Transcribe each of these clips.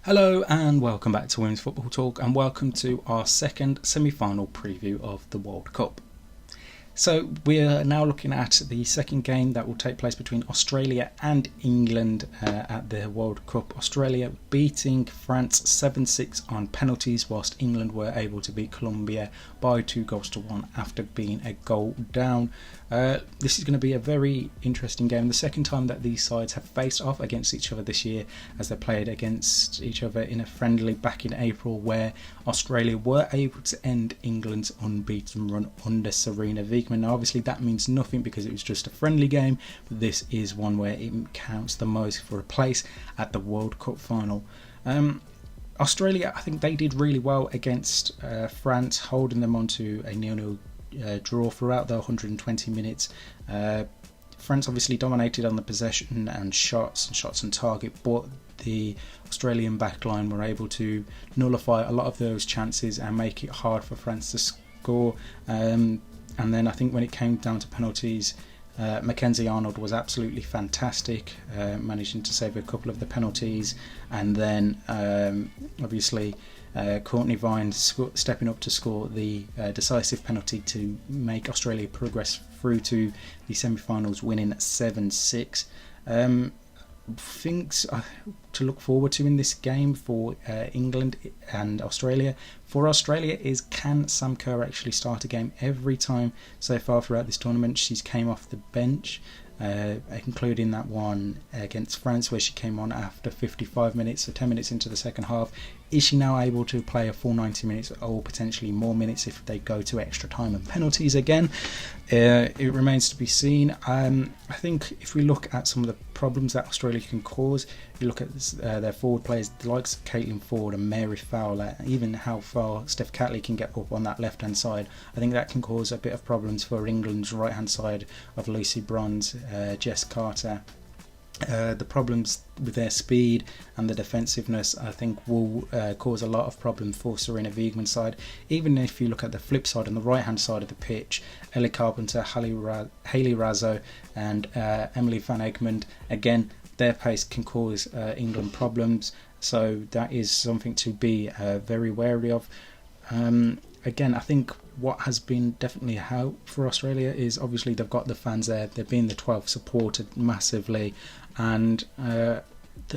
Hello and welcome back to Women's Football Talk, and welcome to our second semi-final preview of the World Cup. So we're now looking at the second game that will take place between Australia and England at the World Cup. Australia beating France 7-6 on penalties, whilst England were able to beat Colombia by 2-1 after being a goal down. This is going to be a very interesting game. The second time that these sides have faced off against each other this year, as they played against each other in a friendly back in April, where Australia were able to end England's unbeaten run under Serena Wiegman. Now obviously that means nothing because it was just a friendly game, but this is one where it counts the most for a place at the World Cup final. Australia, I think they did really well against France, holding them onto a 0-0 draw throughout the 120 minutes. France obviously dominated on the possession and shots on target, but the Australian backline were able to nullify a lot of those chances and make it hard for France to score. And then I think when it came down to penalties, Mackenzie Arnold was absolutely fantastic, managing to save a couple of the penalties, and then obviously Courtney Vine stepping up to score the decisive penalty to make Australia progress through to the semi-finals, winning 7-6. Things to look forward to in this game for England and Australia. For Australia is, can Sam Kerr actually start a game? Every time so far throughout this tournament she's came off the bench, including that one against France where she came on after 55 minutes, so 10 minutes into the second half. Is she now able to play a full 90 minutes or potentially more minutes if they go to extra time and penalties again? It remains to be seen. I think if we look at some of the problems that Australia can cause, you look at their forward players, the likes of Caitlin Ford and Mary Fowler, even how far Steph Catley can get up on that left hand side, I think that can cause a bit of problems for England's right hand side of Lucy Bronze, Jess Carter. The problems with their speed and the defensiveness, I think, will cause a lot of problems for Serena Wiegman's side. Even if you look at the flip side, on the right hand side of the pitch, Ellie Carpenter, Hayley Raso and Emily Van Egmond, again, their pace can cause England problems, so that is something to be very wary of. Again, I think what has been definitely a help for Australia is obviously they've got the fans there, they've been the 12th supported massively, and there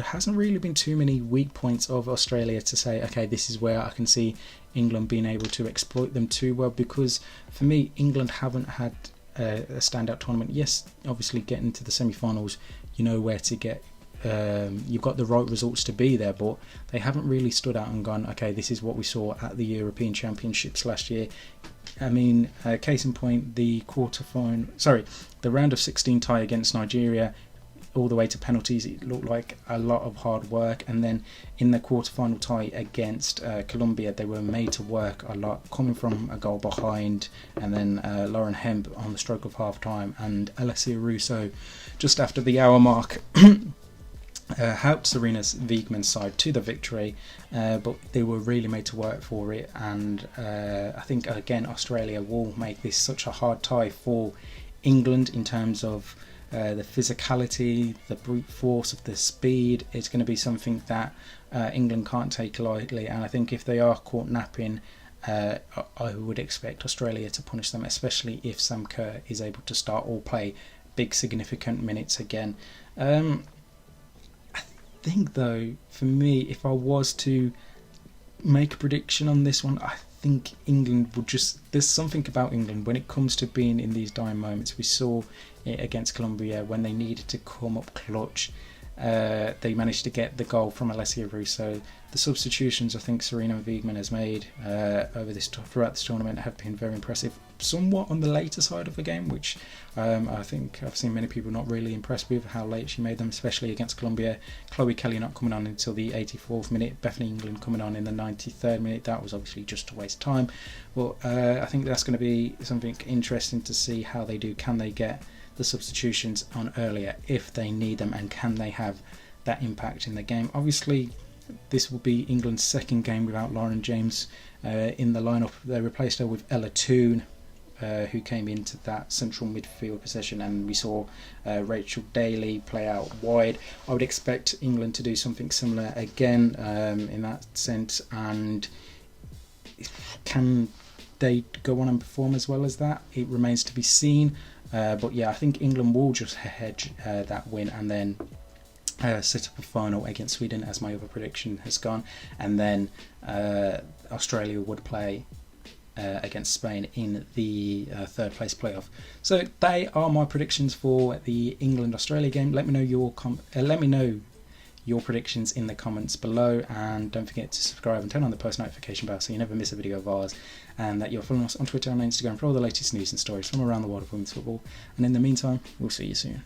hasn't really been too many weak points of Australia to say, okay, this is where I can see England being able to exploit them too well, because for me, England haven't had a standout tournament. Yes, obviously getting to the semi-finals, you know where to get, you've got the right results to be there, but they haven't really stood out and gone, okay, this is what we saw at the European Championships last year. I mean, case in point, the round of 16 tie against Nigeria, all the way to penalties, it looked like a lot of hard work, and then in the quarter-final tie against Colombia, they were made to work a lot, coming from a goal behind, and then Lauren Hemp on the stroke of half-time, and Alessia Russo just after the hour mark helped Serena Wiegman's side to the victory, but they were really made to work for it, and I think again Australia will make this such a hard tie for England in terms of the physicality, the brute force of the speed. It's going to be something that England can't take lightly, and I think if they are caught napping, I would expect Australia to punish them, especially if Sam Kerr is able to start or play big significant minutes again. I think though, for me, if I was to make a prediction on this one, I think England would there's something about England when it comes to being in these dying moments. We saw it against Colombia when they needed to come up clutch. They managed to get the goal from Alessia Russo. The substitutions I think Serena Wiegman has made throughout this tournament have been very impressive. Somewhat on the later side of the game, which I think I've seen many people not really impressed with how late she made them, especially against Colombia. Chloe Kelly not coming on until the 84th minute, Bethany England coming on in the 93rd minute. That was obviously just a waste of time. But I think that's going to be something interesting to see how they do. Can they get the substitutions on earlier if they need them, and can they have that impact in the game? Obviously this will be England's second game without Lauren James in the lineup. They replaced her with Ella Toone who came into that central midfield position, and we saw Rachel Daly play out wide. I would expect England to do something similar again in that sense, and can they go on and perform as well as that? It remains to be seen. But yeah, I think England will just hedge that win and then set up a final against Sweden, as my other prediction has gone, and then Australia would play against Spain in the third place playoff. So they are my predictions for the England-Australia game. Let me know your predictions in the comments below, and don't forget to subscribe and turn on the post notification bell so you never miss a video of ours, and that you're following us on Twitter and Instagram for all the latest news and stories from around the world of women's football. And in the meantime, we'll see you soon.